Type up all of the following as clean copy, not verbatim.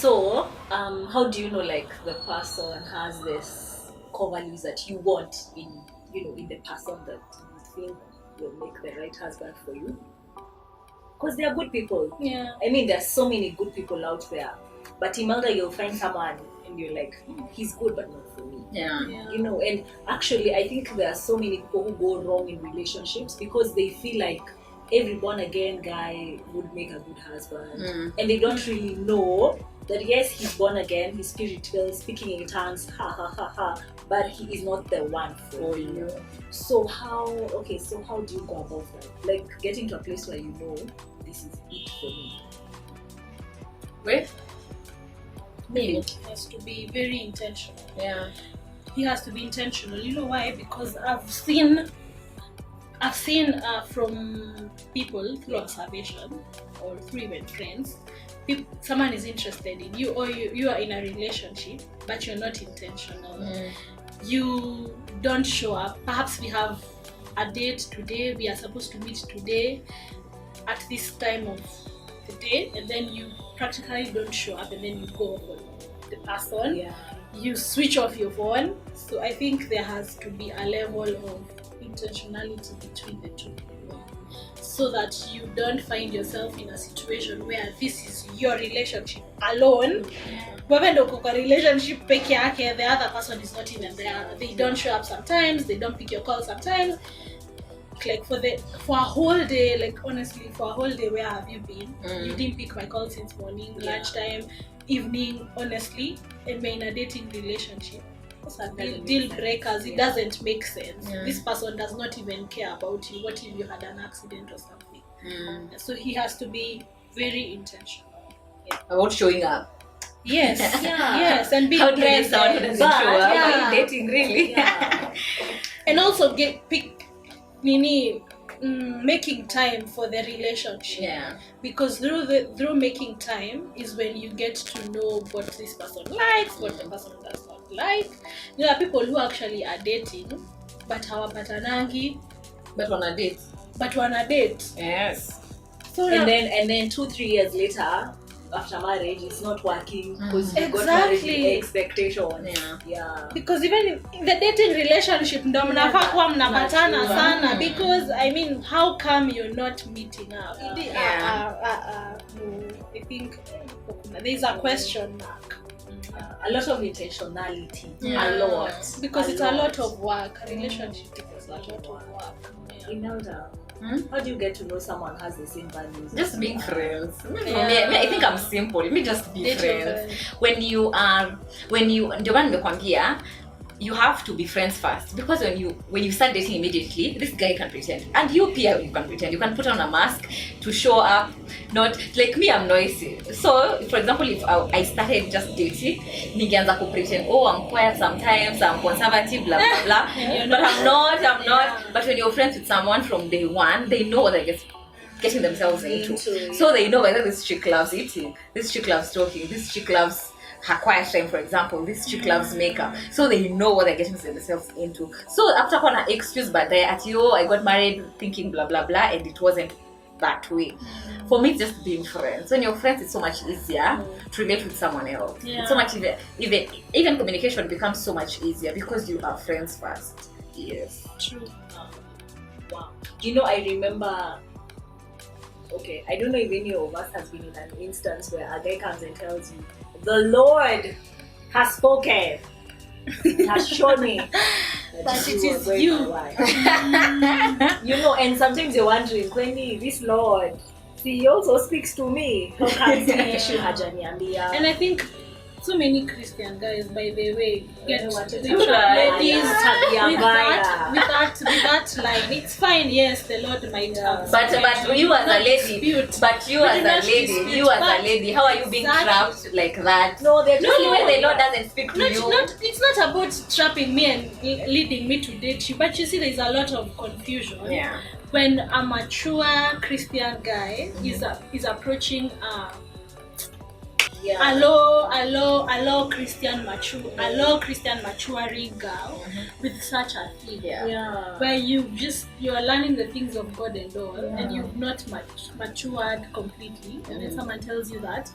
So, how do you know like the person has this core values that you want in in the person that you think will make the right husband for you? Because they are good people. Yeah. I mean, there's so many good people out there, but Imelda, you'll find someone and you're like, he's good, but not for me. Yeah. And actually, I think there are so many people who go wrong in relationships because they feel like every born again guy would make a good husband, and they don't really know that yes, he's born again, he's spiritual, speaking in tongues, ha ha ha ha, but he is not the one for you. So how do you go about that? Like getting to a place where you know this is it for me. Wait. He has to be very intentional. Yeah. He has to be intentional. You know why? Because I've seen from people through observation or through even friends, someone is interested in you, or you are in a relationship, but you're not intentional. You don't show up. Perhaps we have a date today, we are supposed to meet today at this time of the day, and then you practically don't show up, and then you go for the person. Yeah. You switch off your phone. So I think there has to be a level of intentionality between the two people, so that you don't find yourself in a situation where this is your relationship alone. Wewe ndo uko relationship peke yake, the other person is not even there. They don't show up sometimes, they don't pick your call sometimes. Like for a whole day, like honestly, for a whole day, where have you been? You didn't pick my call since morning, lunchtime, evening, honestly, and we're in a dating relationship. Deal breakers, it doesn't make sense. This person does not even care about you. What if you had an accident or something? So he has to be very intentional about showing up. Yes. Yes, and being How do present. you someone who doesn't show up? Are you dating really? And also making time for the relationship. Yeah. Because through making time is when you get to know what this person likes, what the person does not like. There are people who actually are dating but hawapatanangi, But on a date. Yes. So and then 2-3 years later, after marriage, it's not working because you got married with expectations. Because even in the dating relationship, ndo mnafaa kuwa mnapatana sana, because I mean, how come you're not meeting up? I think there's a question mark. A lot of intentionality. A lot. Because it's a lot of work. A relationship is a lot of work. Imelda, how do you get to know someone has the same values? Just being friends. For me, I think I'm simple. Let me just be friends. When you ndio maana nimekwambia, you have to be friends first, because when you start dating immediately, this guy can pretend, and you can pretend. You can put on a mask to show up. Not like me, I'm noisy. So for example, if I started just dating, ningeanza ku pretend, I'm quiet sometimes, I'm conservative, blah blah blah. But I'm not. But when you're friends with someone from day one, they know what they're getting themselves into. So they know whether this chick loves eating, this chick loves talking, this chick loves her quiet time, for example, this chick loves makeup. So they know what they're getting themselves into. So after an excuse, but I got married thinking blah blah blah, and it wasn't that way. For me, it's just being friends. When you're friends, it's so much easier to relate with someone else. It's so much even communication becomes so much easier because you are friends first. Yes. True. Wow. I remember. Okay, I don't know if any of us has been in an instance where a guy comes and tells you, the Lord has spoken. He has shown me that it is you. And sometimes you're wondering, Kweni, this Lord, he also speaks to me. How can he hajaniambia? And I think so many Christian guys, by the way, get ladies with that line. It's fine, yes, the Lord might have. But you as a lady, how are you being trapped like that? No, the Lord doesn't speak to you. It's not about trapping me and leading me to date you, but you see, there's a lot of confusion. When a mature Christian guy is approaching Hello Christian maturing girl with such a thing, where you're learning the things of God and all, and you've not matured completely, and then someone tells you that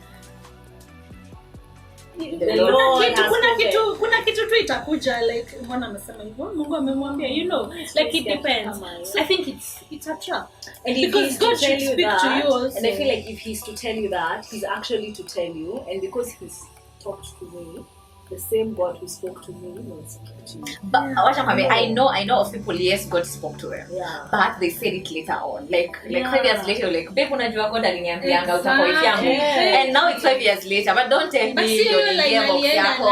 The Lord has spoken. kuna kitu tu itakuja like mbona amesema hivyo Mungu amemwambia like it depends. So I think it's a trap, and because God should speak to you also. And I feel like if he's to tell you that, he's actually to tell you, and because he's talked to me, the same God who spoke to me will speak to you. But I know of people, yes, God spoke to them, but they said it later on, like 5 years later, like babe unajua God aliniambianga utakuwa yangu, and now it's 5 years later, but don't tell me you're in the box yako.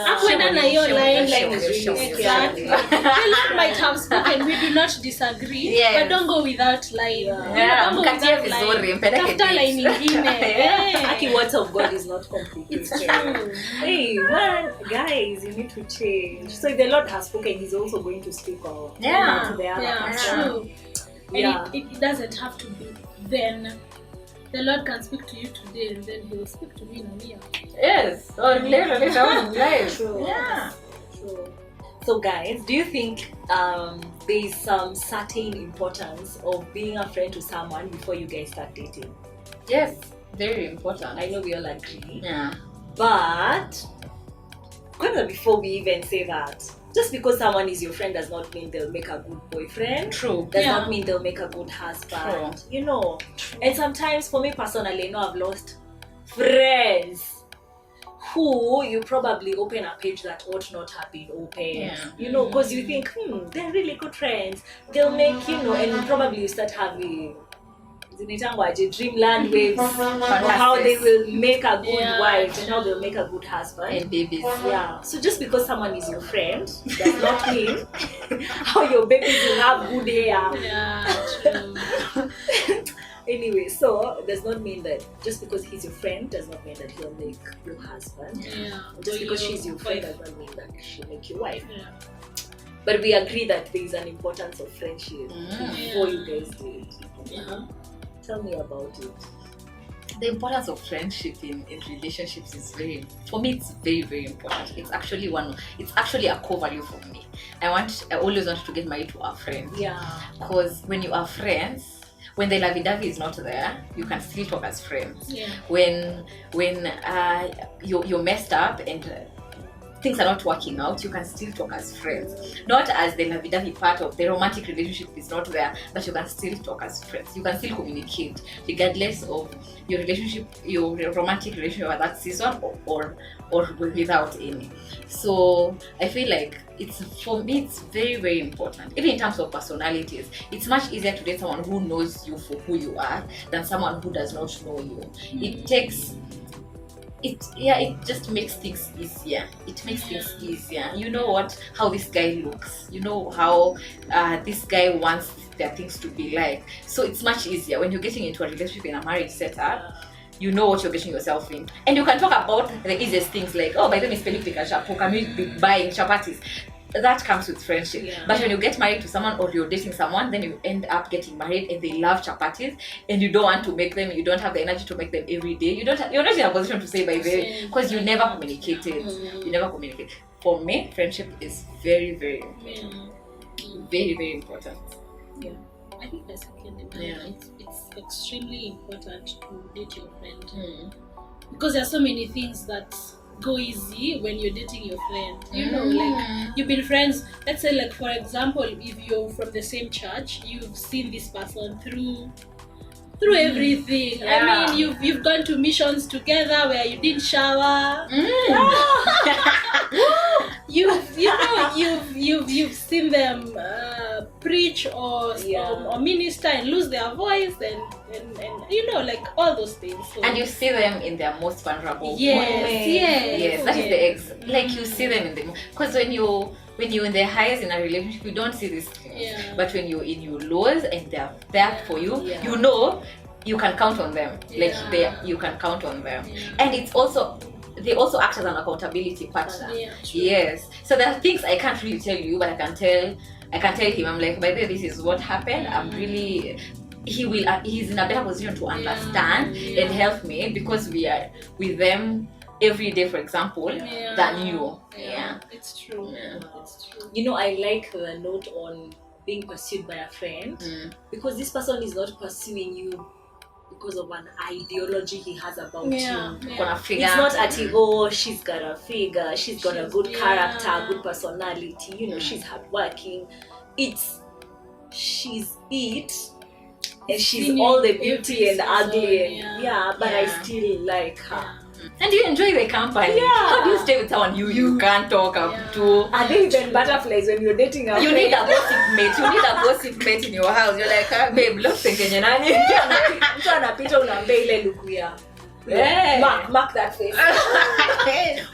Akwenda na hiyo line exactly. The Lord might have spoken, we do not disagree, but don't go without line. Mkatia vizuri, tafuta line nyingine. Aki words of God is not complicated. It's true. Hey man, guys, you need to change. So if the Lord has spoken, he's also going to speak to the other person. True. And it doesn't have to be then. The Lord can speak to you today, and then he will speak to me in a year. Yes, or later on in life. True. Yeah. True. So guys, do you think there is some certain importance of being a friend to someone before you guys start dating? Yes, very important. I know we all agree. Yeah. But before we even say that, just because someone is your friend does not mean they'll make a good boyfriend. True. Does not mean they'll make a good husband. True. And sometimes for me personally, I've lost friends who you probably open a page that ought not have been opened. Because you think, they're really good friends. They'll make, and probably you start having dreamland waves of how they will make a good wife and how they'll make a good husband and babies. Yeah. So just because someone is your friend does not mean how your babies will have good hair. Yeah, true. Anyway, so it does not mean that just because he's your friend does not mean that he'll make your husband. Yeah. Just because she's your friend does not mean that she'll make your wife. Yeah. But we agree that there is an importance of friendship before you guys date. Tell me about it. The importance of friendship in relationships is for me it's very, very important. It's actually a core value for me. I always want to get married to a friend. Yeah. Because when you are friends, when the lovey-dovey is not there, you can still talk as friends. Yeah. When you're messed up and things are not working out, you can still talk as friends. Not as the lovey-dovey part of the romantic relationship is not there, but you can still talk as friends. You can still communicate regardless of your relationship, your romantic relationship at that season or without any. So I feel like for me it's very, very important. Even in terms of personalities, it's much easier to date someone who knows you for who you are than someone who does not know you. It just makes things easier. It makes things easier. You know how this guy looks. You know how this guy wants their things to be like. So it's much easier when you're getting into a relationship in a marriage setup. You know what you're getting yourself in, and you can talk about the easiest things like, by the way, can we be buying chapatis? That comes with friendship. But when you get married to someone or you're dating someone, then you end up getting married and they love chapatis and you don't want to make them, you don't have the energy to make them every day. You're not in a position to say by the way, because you never communicated. You never communicate. For me, friendship is very, very, very, very important. Yeah. I think that's it's extremely important to date your friend. Because there are so many things that go easy when you're dating your friend. Like you've been friends, let's say like for example, if you're from the same church, you've seen this person through everything. I mean, you've gone to missions together where you didn't shower. You've seen them preach or minister and lose their voice and like all those things. So, and you see them in their most vulnerable moments. Yes. That is like you see them in the because when you're in the highest in a relationship, you don't see this thing. But when you're in your lows and they're there for you, you know you can count on them. You can count on them. And it's also they also act as an accountability partner. Yes. So there are things I can't really tell you, but I can tell him, I'm like, by the way, this is what happened. I'm really he's in a better position to understand and help me because we are with them every day, for example, than you. It's true. It's true. I like the note on being pursued by a friend because this person is not pursuing you because of an ideology he has about Yeah. you. Gonna figure. It's not at oh, she's got a figure, she's got a good character, good personality, you know, she's hardworking. It's she's it, and she's all the beauty and ugly, and but I still like her. And you enjoy the company. Yeah. How do you stay with someone you can't talk up to? Are they even butterflies when you're dating a You friend? need a gossip mate. You need a gossip mate in your house. You're like, babe, look, thinking nani. Mtu anapita unaambia ile luku ya mark that face.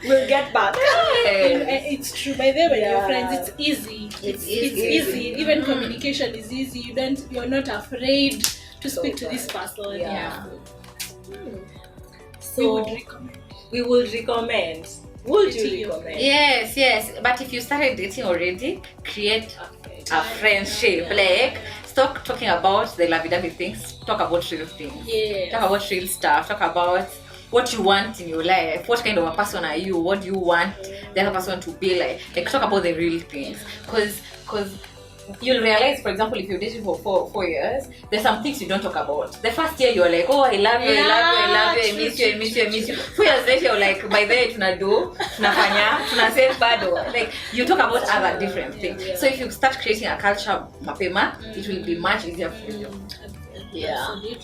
We'll get back. It's true. By the way, your friends, it's easy. It's easy. Even communication is easy. You're not afraid to speak to this person. Yeah. We So would recommend. we would recommend. Would you recommend? Yes. But if you started dating already, create a friendship. Like, stop talking about the lovey-dovey things. Talk about real things. Yeah. Talk about real stuff. Talk about what you want in your life. What kind of a person are you? What do you want the other person to be like? Like, talk about the real things. Because you'll realize, for example, if you're dating for 4 years, there's some things you don't talk about. The first year you're like, oh, I love you, I miss you. 4 years later you're like, by the way, tunasave bado. Like, you talk about other different things. So if you start creating a culture mapema, it will be much easier for you. Absolutely.